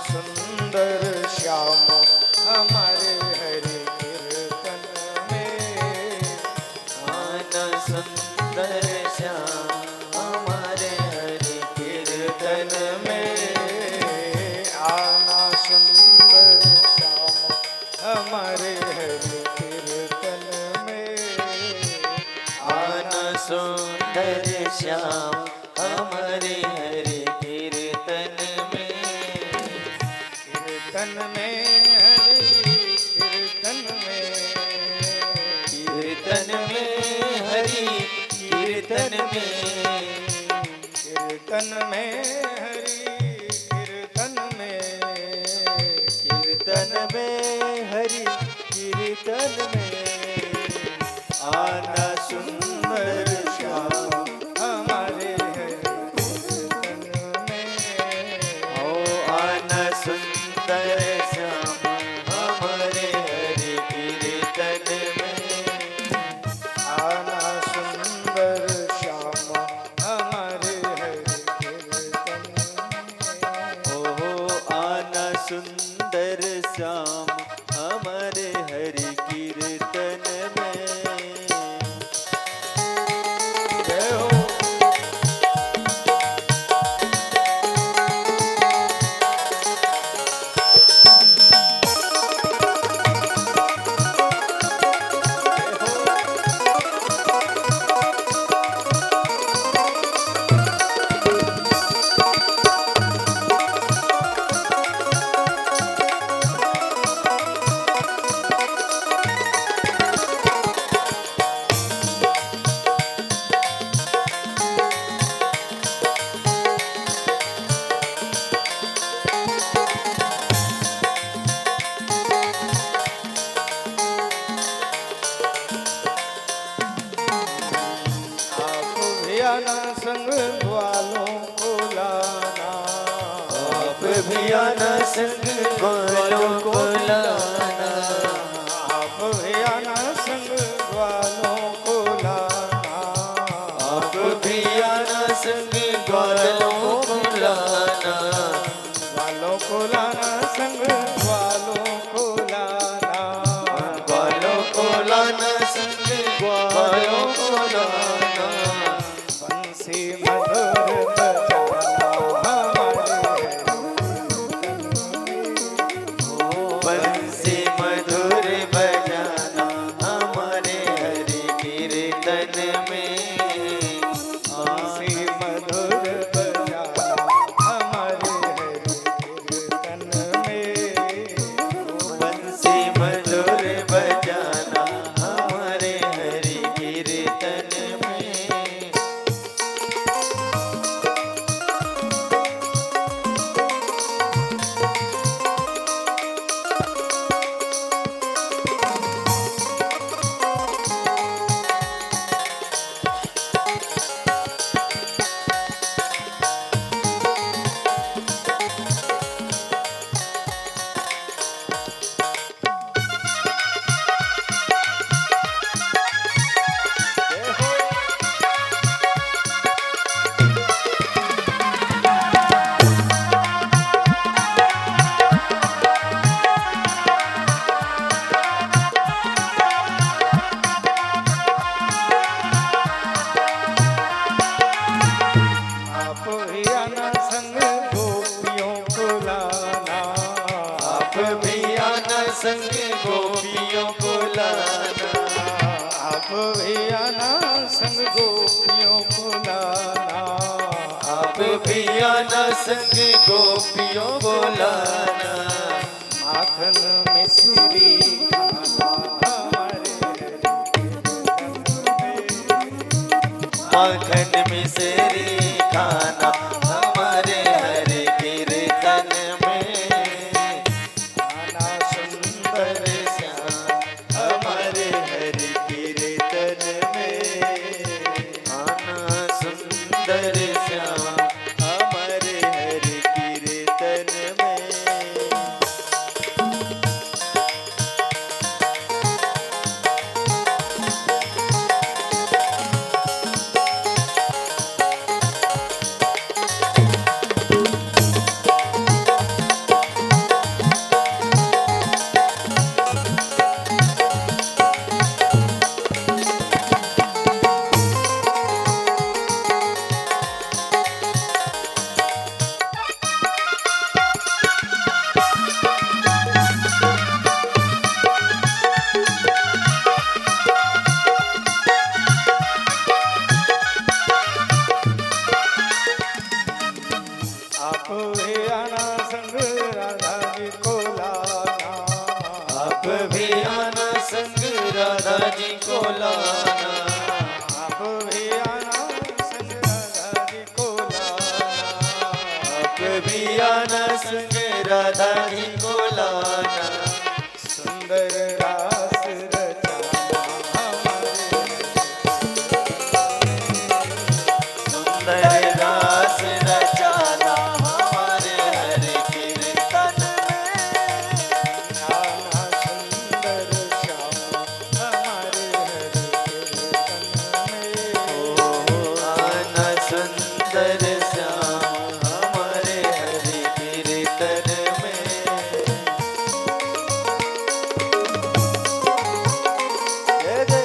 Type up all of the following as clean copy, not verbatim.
सुंदर श्याम हमारे हरि कीर्तन में। आना सुंदर श्याम हमारे हरि कीर्तन में। आना सुंदर श्याम हमारे हरि कीर्तन में। आना सुंदर श्याम हमारे हरि कीर्तन में। कीर्तन में हरि कीर्तन में। कीर्तन में हरि कीर्तन में। कीर्तन में हरि कीर्तन में। कीर्तन में हरि कीर्तन में। आना सुंदर श्याम हमारे हरि कीर्तन में। ओ आना सुंदर श्याम हमारे हरि कीर्तन में। आना सुंदर श्याम हमारे हरि कीर्तन में। ओ आना सुंदर श्याम हमारे हरि कीर्तन में। जय हो। आप भी आना संग ग्वालों को लाना। आप भी आना संग ग्वालों को लाना। आप भी आना संग ग्वालों को लाना। आप भी आना संग ग्वालों को लाना। ग्वालों को लाना संग ग्वालों को लाना। ग्वालों को लाना संग ग्वालों को लाना। बंसी मधुर बजाना हमारे बंसी मधुर बजाना हमारे हरि कीर्तन में। बंसी मधुर बजाना हमारे हरि कीर्तन में। बंसी मधुर बजाना हमारे हरि कीर्तन में। आप भी आना संग गोपियों को लाना। आप भी आना संग गोपियों को लाना। आप भी आना संग गोपियों को लाना। आप भी आना संग गोपियों को लाना। माखन मिश्री खाना हमारे माखन मिश्री खाना हमारे हरि कीर्तन में। आना सुंदर श्याम हमारे हरि कीर्तन में। आना सुंदर श्याम हमारे हरि कीर्तन में। संग राधा जी को लाना, सुंदर रास रचाना हमारे सुंदर रास रचाना हमारे हरि कीर्तन में। आना सुंदर श्याम हमारे हरि कीर्तन में। आना सुंदर श्याम हमारे हरि कीर्तन में। जय जय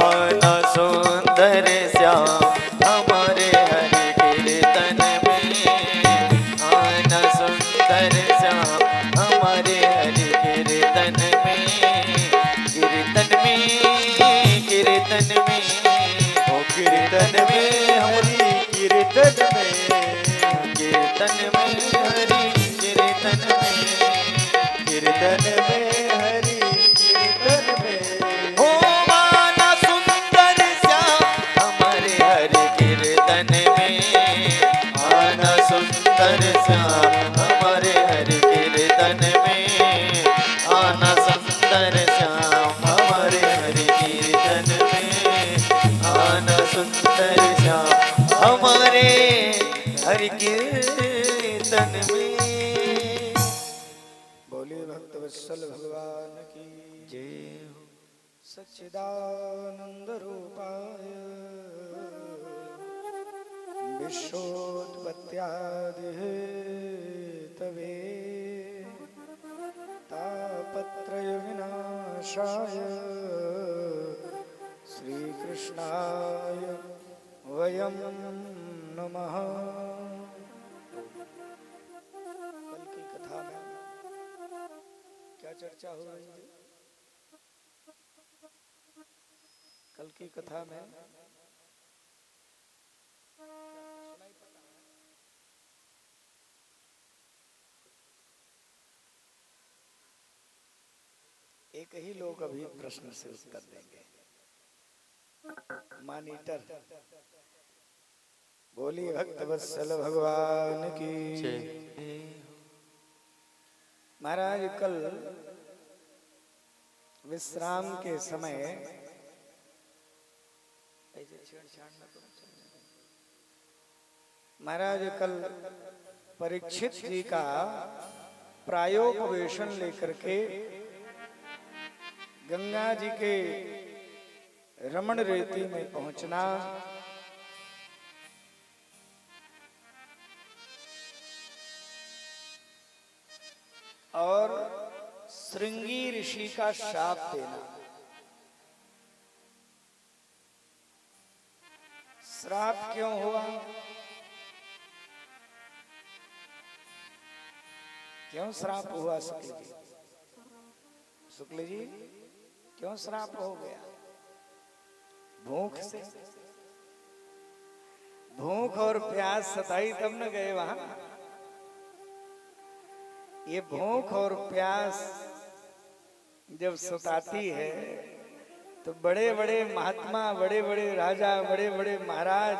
आना सुंदर श्याम हमारे हरि कीर्तन में। आना सुंदर श्याम हमारे हरि कीर्तन में। कीर्तन में कीर्तन में ओ कीर्तन में हरि कीर्तन में। कीर्तन में हरि कीर्तन में। कीर्तन में हरि कीर्तन में। ओ आना सुंदर श्याम हमारे हरि कीर्तन में। आना सुंदर श्याम हमारे हरि कीर्तन में। आना सुंदर श्याम हमारे हरि कीर्तन में। आना सुंदर श्याम हमारे हरि कीर्तन में। बोलिए भक्त वत्सल भगवान की जय हो। सच्चिदानंद रूपाय विश्वोत्पत्त्यादि हेतवे तापत्रय विनाशाय श्रीकृष्णाय वयं नमः। कल की कथा में क्या चर्चा हो रही थी? कल की कथा में एक ही लोग अभी प्रश्न से उत्तर देंगे। मॉनिटर बोलिए भक्त वत्सल भगवान की। महाराज कल विश्राम के समय महाराज कल परीक्षित जी का प्रायोपवेशन लेकर के गंगा जी के रमण रेती में पहुंचना, और श्रृंगी ऋषि का शाप देना। श्राप क्यों हुआ? क्यों श्राप हुआ शुक्ल जी? शुक्ल जी क्यों श्राप हो गया? भूख से। भूख और प्यास सताई तब न गए वहां। ये भूख और प्यास जब सताती है तो बड़े बड़े महात्मा, बड़े बड़े राजा, बड़े बड़े महाराज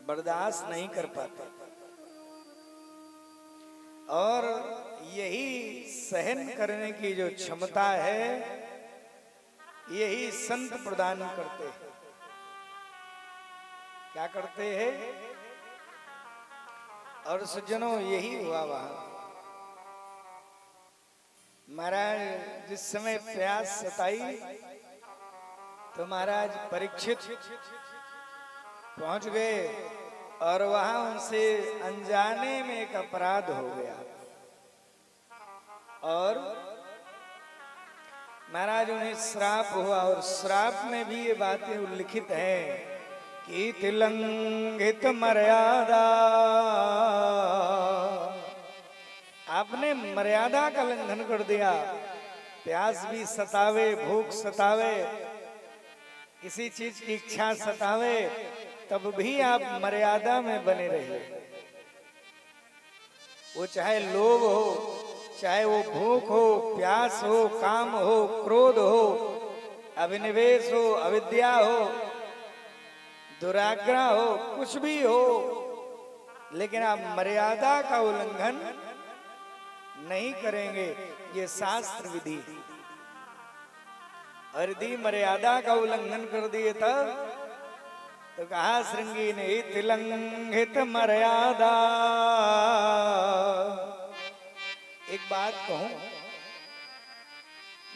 बर्दाश्त नहीं कर पाते, और यही सहन करने की जो क्षमता है यही संत प्रदान करते हैं। क्या करते हैं? और सज्जनों यही हुआ वहां। महाराज जिस समय प्यास सताई तो महाराज परीक्षित पहुंच गए और वहां उनसे अनजाने में एक अपराध हो गया और महाराज उन्हें श्राप हुआ। और श्राप में भी ये बातें उल्लिखित हैं कि तिलंघित मर्यादा, आपने मर्यादा का लंघन कर दिया। प्यास भी सतावे, भूख सतावे, किसी चीज की इच्छा सतावे, तब भी आप मर्यादा में बने रहे। वो चाहे लोभ हो, चाहे वो भूख हो, प्यास हो, काम हो, क्रोध हो, अभिनिवेश हो, अविद्या हो, दुराग्रह हो, कुछ भी हो, लेकिन आप मर्यादा का उल्लंघन नहीं करेंगे। ये शास्त्र विधि। और यदि मर्यादा का उल्लंघन कर दिए तब तो कहा श्रृंगी ने तिलंघित मर्यादा। एक बात कहूं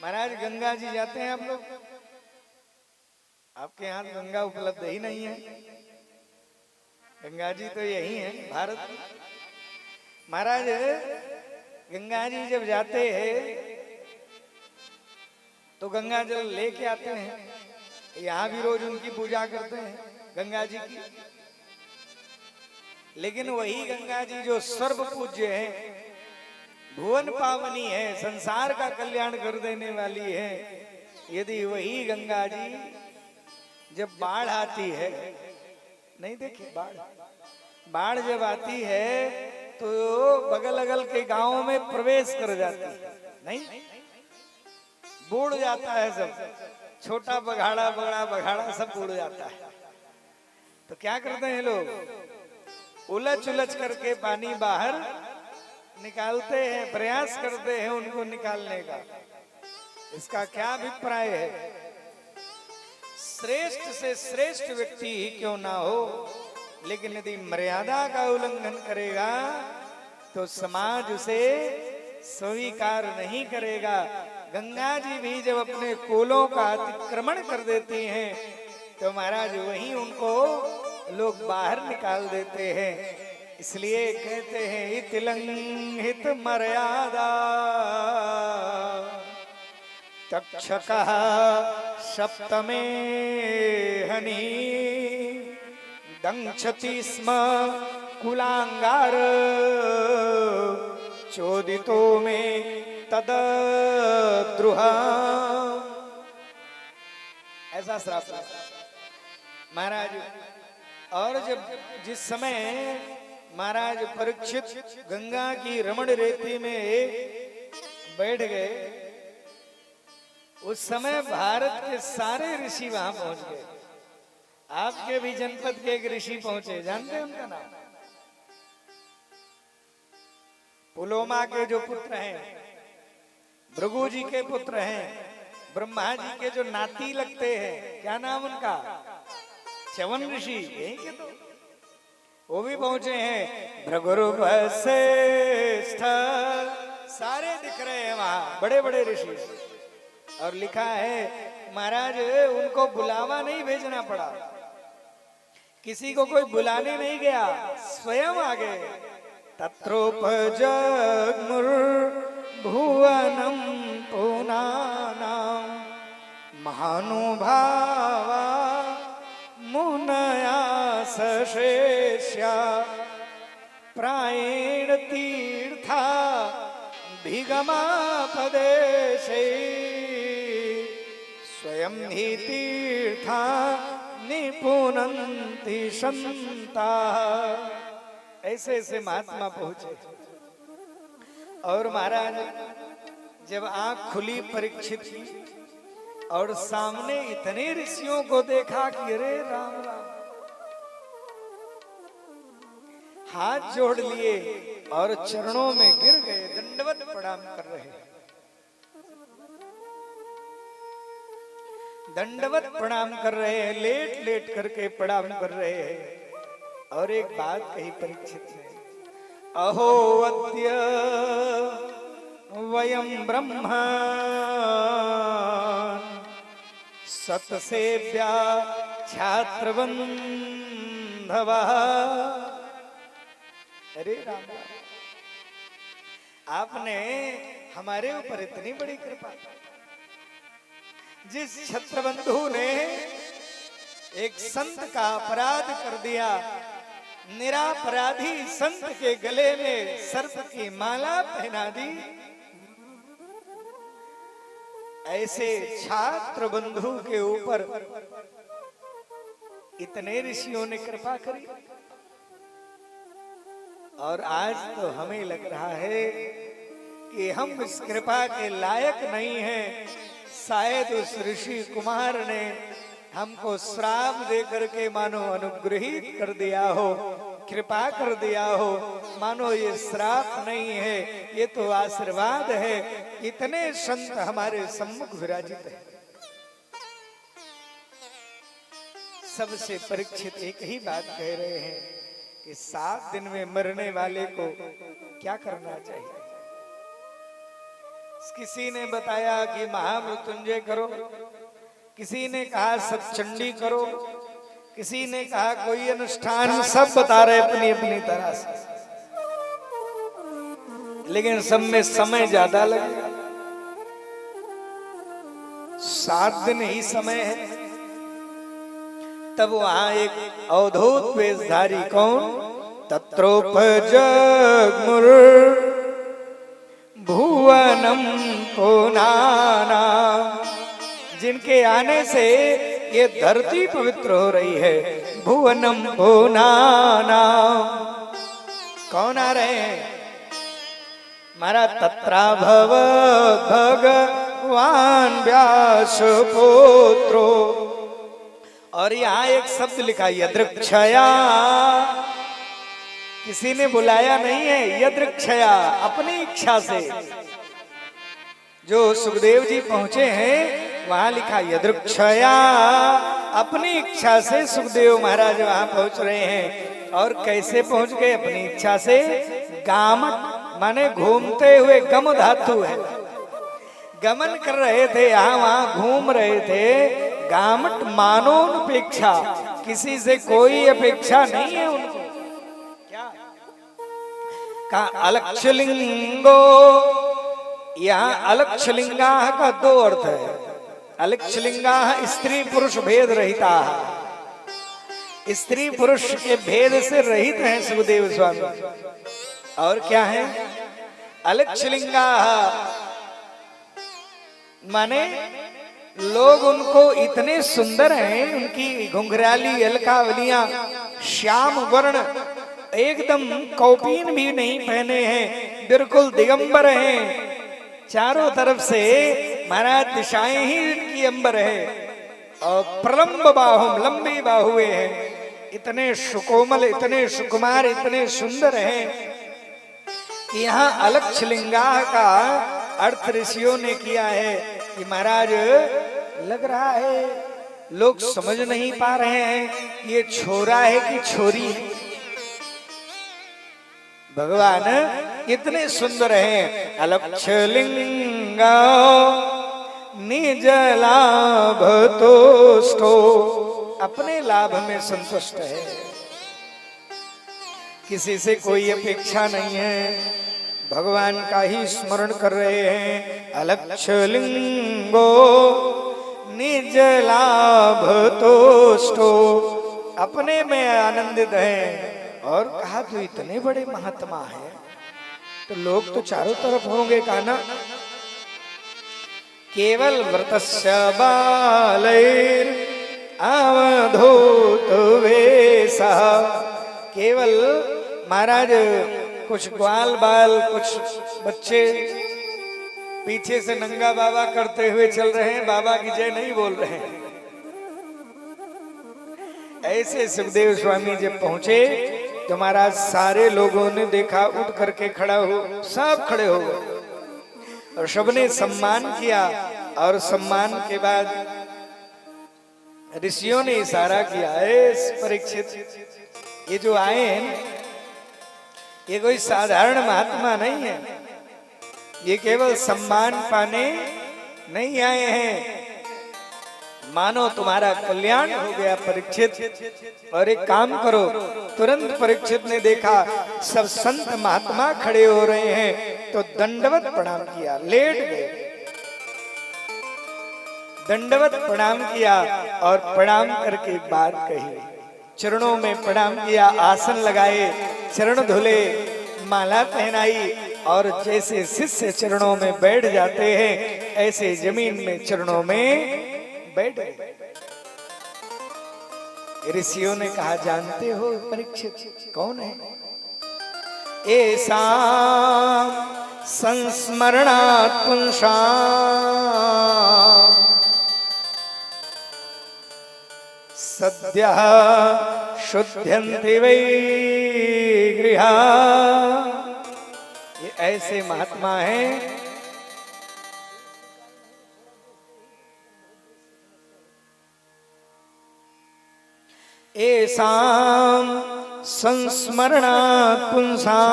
महाराज, गंगा जी जाते हैं आप लोग? आपके यहाँ गंगा उपलब्ध ही नहीं है। गंगा जी तो यही है भारत में। महाराज गंगा जी जब जाते हैं तो गंगा जल लेके आते हैं। यहाँ भी रोज उनकी पूजा करते हैं गंगा जी की। लेकिन वही गंगा जी जो सर्व पूज्य है, भुवन पावनी है, संसार का कल्याण कर देने वाली है, यदि वही गंगा जी जब बाढ़ आती है, नहीं देखे बाढ़ जब आती है तो बगल अगल के गांवों में प्रवेश कर जाती है, नहीं बूढ़ जाता है सब, छोटा बघाड़ा बड़ा बघाड़ा सब बूढ़ जाता है। तो क्या करते हैं लोग? उलझ उलझ करके पानी बाहर निकालते हैं, प्रयास करते हैं उनको निकालने का। इसका क्या अभिप्राय है? श्रेष्ठ से श्रेष्ठ व्यक्ति ही क्यों ना हो, लेकिन यदि मर्यादा का उल्लंघन करेगा तो समाज उसे स्वीकार नहीं करेगा। गंगा जी भी जब अपने कोलों का अतिक्रमण कर देती हैं तो महाराज वहीं उनको लोग बाहर निकाल देते हैं। इसलिए कहते हैं तिलंघित मर्यादा। तक्षकः सप्तमे हनि दंक्षति स्म कुलांगार चोदितो में तद्रुह। ऐसा श्राप महाराज। और जब जिस समय महाराज परीक्षित गंगा की रमण रेती में बैठ गए, उस समय भारत के सारे ऋषि वहां पहुंच गए। आपके भी जनपद के एक ऋषि पहुंचे, जानते हैं उनका नाम? पुलोमा के जो पुत्र हैं, भृगु जी के पुत्र हैं, ब्रह्मा जी के जो नाती लगते हैं, क्या नाम उनका? च्यवन ऋषि, यही के तो वो भी पहुंचे हैं। भृगुरु वशिष्ठ सारे दिख रहे हैं वहां, बड़े बड़े ऋषि। और लिखा है महाराज उनको बुलावा नहीं भेजना पड़ा, किसी को कोई बुलाने नहीं गया, स्वयं आ गए। तत्रोपजग्मुर्भुवनं पुनानां महानुभावा मुनया सशेष्या प्रायेण तीर्था भिगमापदेशे स्वयं ही तीर्था निपुनन्ति संता। ऐसे ऐसे महात्मा पहुंचे। और महाराज जब आंख खुली परीक्षित की और सामने इतने ऋषियों को देखा कि अरे राम राम, हाथ जोड़ लिए और चरणों में गिर गए, दंडवत प्रणाम कर रहे हैं, दंडवत प्रणाम कर रहे हैं, लेट लेट करके प्रणाम कर रहे हैं। और एक बात कही परीक्षित ने, अहो अद्य वयं ब्रह्मा सतसेव्या छात्रवंदना सिंधवा। अरे राम राम, आपने हमारे ऊपर इतनी बड़ी कृपा। जिस छत्रबंधु ने एक संत का अपराध कर दिया, निरापराधी संत के गले में सर्प की माला पहना दी, ऐसे छात्र बंधु के ऊपर इतने ऋषियों ने कृपा करी। और आज तो हमें लग रहा है कि हम इस कृपा के लायक नहीं हैं। शायद उस ऋषि कुमार ने हमको श्राप दे करके मानो अनुग्रहित कर दिया हो, कृपा कर दिया हो। मानो ये श्राप नहीं है, ये तो आशीर्वाद है। इतने संत हमारे सम्मुख विराजित है। सबसे परीक्षित एक ही बात कह रहे हैं कि 7 दिन में मरने वाले को क्या करना चाहिए। किसी ने बताया कि महामृत्युंजय करो, किसी ने कहा सतचंडी करो, किसी ने कहा कोई अनुष्ठान, सब बता रहे अपनी अपनी तरह से। लेकिन सब में समय ज्यादा लगेगा। 7 दिन ही समय है। तब वहां एक अवधूत वेशधारी, कौन, तत्रोपजगमुर भुवनम पुनाना, जिनके आने से ये धरती पवित्र हो रही है। भुवनम पुनाना, कौन आ रहे हैं, हमारा तत्राभव भगवान व्यास पुत्रो। और यहाँ एक शब्द लिखा, यदृक्षया, किसी ने बुलाया नहीं है, यदृक्षया, अपनी इच्छा से। जो सुखदेव जी पहुंचे हैं वहां लिखा यदृक्षया, अपनी इच्छा से सुखदेव महाराज वहां पहुंच रहे हैं। और कैसे पहुंच गए, अपनी इच्छा से। गामट माने घूमते हुए, गम धातु है, गमन कर रहे थे, यहाँ वहां घूम रहे थे। गामट मानो अपेक्षा, किसी से कोई अपेक्षा नहीं है उनको। क्या का अलक्षलिंगो, यहाँ अलक्षलिंगा का 2 अर्थ है। अलक्षलिंगा स्त्री पुरुष भेद रहिता, स्त्री पुरुष के भेद से रहित हैं सुखदेव स्वामी। और क्या है अलक्षलिंगा, माने लोग उनको इतने सुंदर हैं, उनकी घुंघराली अलकावलियां श्याम वर्ण, एकदम कौपीन भी नहीं पहने हैं, बिल्कुल दिगंबर हैं। चारों तरफ से महाराज दिशाएं ही इनकी अंबर है। और प्रलंब बाहुम, लंबी बाहुएं हैं। इतने सुकोमल, इतने सुकुमार, इतने सुंदर हैं। यहाँ अलक्षलिंगा का अर्थ ऋषियों ने किया है कि महाराज लग रहा है लोग समझ नहीं पा रहे हैं ये छोरा है कि छोरी है। भगवान इतने सुंदर हैं। अलक्षलिंगा निज लाभ तुष्टो, अपने लाभ में संतुष्ट है, किसी से कोई अपेक्षा नहीं है, भगवान का ही स्मरण कर रहे हैं। अलक्षलिंगो निज लाभ तुष्टो, अपने में आनंदित है। और कहा तो इतने बड़े महात्मा है तो लोग तो चारों तरफ होंगे, कहा ना। केवल व्रतस्य बालैर अवधूत वेशः, केवल महाराज कुछ ग्वाल बाल, कुछ बच्चे पीछे से नंगा बाबा करते हुए चल रहे हैं, बाबा की जय नहीं बोल रहे हैं। ऐसे सुखदेव स्वामी जब पहुंचे तो महाराज सारे लोगों ने देखा, उठ करके खड़ा हो, सब खड़े हो गए और सबने सम्मान किया। और सम्मान के बाद ऋषियों ने इशारा किया, परीक्षित ये जो आए हैं ये कोई साधारण महात्मा नहीं है, ये केवल सम्मान पाने नहीं आए हैं, मानो तुम्हारा कल्याण हो गया परीक्षित। और एक काम करो, तुरंत परीक्षित ने देखा सब संत महात्मा खड़े हो रहे हैं तो दंडवत प्रणाम किया, लेट गए, दंडवत प्रणाम किया और प्रणाम करके एक बात कही, चरणों में प्रणाम किया, आसन लगाए, चरण धुले, माला पहनाई और जैसे शिष्य चरणों में बैठ जाते हैं ऐसे जमीन में चरणों में बैठ गए। ऋषियों ने कहा, जानते हो परीक्षित कौन है? ऐसा संस्मरणात् पुंसां सद्यः शुद्ध्यन्ति वै गृहा। ये ऐसे महात्मा हैं ऐसां संस्मरणात् पुंसां